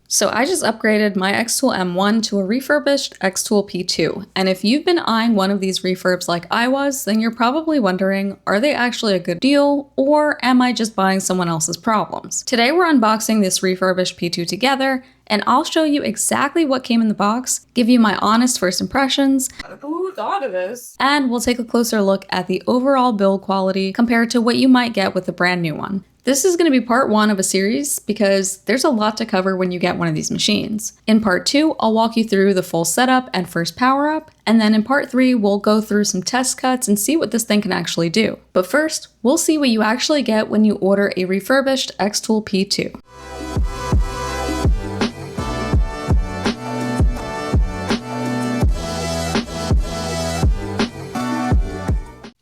So I just upgraded my xTool M1 to a refurbished xTool P2. And if you've been eyeing one of these refurbs like I was, then you're probably wondering, are they actually a good deal, or am I just buying someone else's problems? Today we're unboxing this refurbished P2 together, and I'll show you exactly what came in the box, give you my honest first impressions. Who thought of this? And we'll take a closer look at the overall build quality compared to what you might get with a brand new one. This is going to be part 1 of a series because there's a lot to cover when you get one of these machines. In part 2, I'll walk you through the full setup and first power up, and then in part 3, we'll go through some test cuts and see what this thing can actually do. But first, we'll see what you actually get when you order a refurbished xTool P2.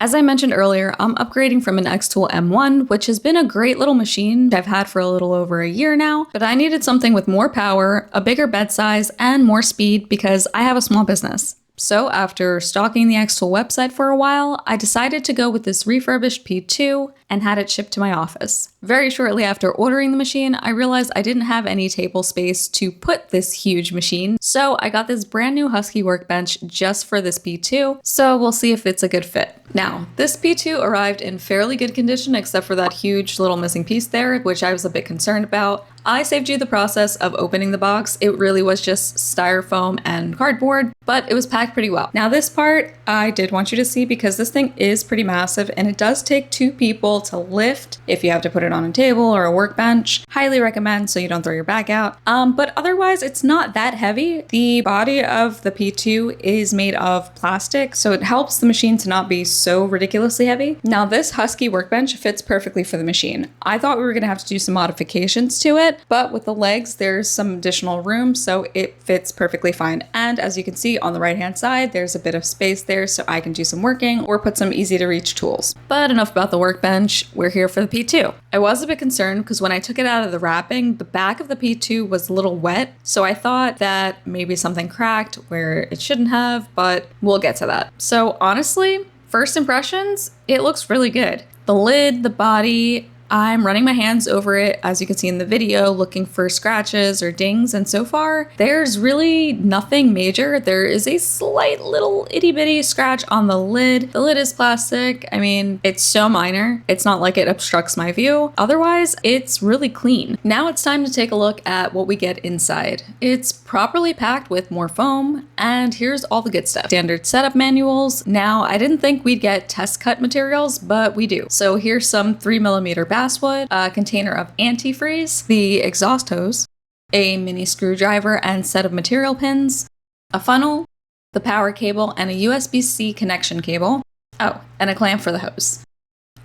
As I mentioned earlier, I'm upgrading from an xTool M1, which has been a great little machine I've had for a little over a year now, but I needed something with more power, a bigger bed size, and more speed because I have a small business. So after stalking the xTool website for a while, I decided to go with this refurbished P2 and had it shipped to my office. Very shortly after ordering the machine, I realized I didn't have any table space to put this huge machine, so I got this brand new Husky workbench just for this P2, so we'll see if it's a good fit. Now, this P2 arrived in fairly good condition except for that huge little missing piece there, which I was a bit concerned about. I saved you the process of opening the box. It really was just styrofoam and cardboard, but it was packed pretty well. Now this part I did want you to see because this thing is pretty massive and it does take 2 people to lift if you have to put it on a table or a workbench. Highly recommend so you don't throw your back out. But otherwise it's not that heavy. The body of the P2 is made of plastic, so it helps the machine to not be so ridiculously heavy. Now this Husky workbench fits perfectly for the machine. I thought we were gonna have to do some modifications to it, but with the legs, there's some additional room, so it fits perfectly fine. And as you can see on the right-hand side, there's a bit of space there so I can do some working or put some easy-to-reach tools. But enough about the workbench, we're here for the P2. I was a bit concerned because when I took it out of the wrapping, the back of the P2 was a little wet, so I thought that maybe something cracked where it shouldn't have, but we'll get to that. So honestly, first impressions, it looks really good. The lid, the body, I'm running my hands over it, as you can see in the video, looking for scratches or dings, and so far, there's really nothing major. There is a slight little itty-bitty scratch on the lid. The lid is plastic. I mean, it's so minor. It's not like it obstructs my view. Otherwise, it's really clean. Now it's time to take a look at what we get inside. It's properly packed with more foam, and here's all the good stuff. Standard setup manuals. Now, I didn't think we'd get test cut materials, but we do. So here's some 3mm basswood, a container of antifreeze, the exhaust hose, a mini screwdriver and set of material pins, a funnel, the power cable and a USB-C connection cable, oh, and a clamp for the hose.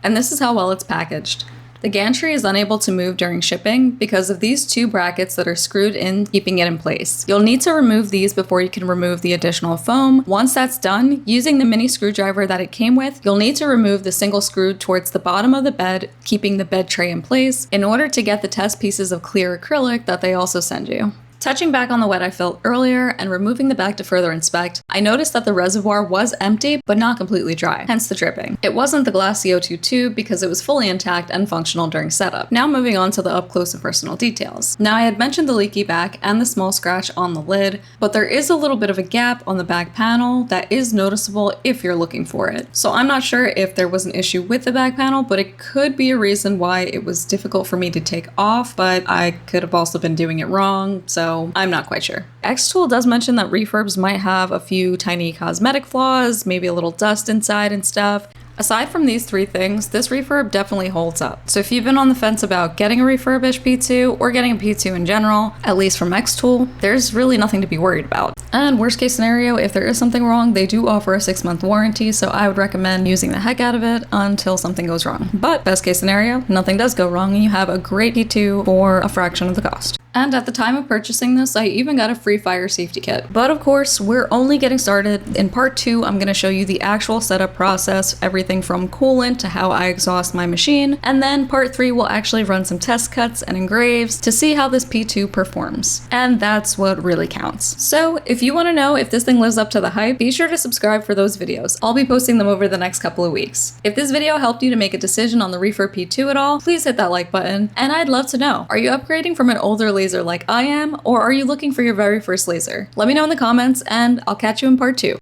And this is how well it's packaged. The gantry is unable to move during shipping because of these 2 brackets that are screwed in, keeping it in place. You'll need to remove these before you can remove the additional foam. Once that's done, using the mini screwdriver that it came with, you'll need to remove the single screw towards the bottom of the bed, keeping the bed tray in place, in order to get the test pieces of clear acrylic that they also send you. Touching back on the wet I felt earlier and removing the back to further inspect, I noticed that the reservoir was empty but not completely dry, hence the dripping. It wasn't the glass CO2 tube because it was fully intact and functional during setup. Now moving on to the up close and personal details. Now I had mentioned the leaky back and the small scratch on the lid, but there is a little bit of a gap on the back panel that is noticeable if you're looking for it. So I'm not sure if there was an issue with the back panel, but it could be a reason why it was difficult for me to take off, but I could have also been doing it wrong, so I'm not quite sure. xTool does mention that refurbs might have a few tiny cosmetic flaws, maybe a little dust inside and stuff. Aside from these 3 things, this refurb definitely holds up. So if you've been on the fence about getting a refurbished P2 or getting a P2 in general, at least from xTool, there's really nothing to be worried about. And worst case scenario, if there is something wrong, they do offer a 6-month warranty, so I would recommend using the heck out of it until something goes wrong. But best case scenario, nothing does go wrong and you have a great P2 for a fraction of the cost. And at the time of purchasing this, I even got a free fire safety kit. But of course, we're only getting started. In part 2, I'm going to show you the actual setup process, everything from coolant to how I exhaust my machine. And then part 3 will actually run some test cuts and engraves to see how this P2 performs. And that's what really counts. So if you want to know if this thing lives up to the hype, be sure to subscribe for those videos. I'll be posting them over the next couple of weeks. If this video helped you to make a decision on the Refurb P2 at all, please hit that like button. And I'd love to know, are you upgrading from an older laser like I am, or are you looking for your very first laser? Let me know in the comments and I'll catch you in part 2.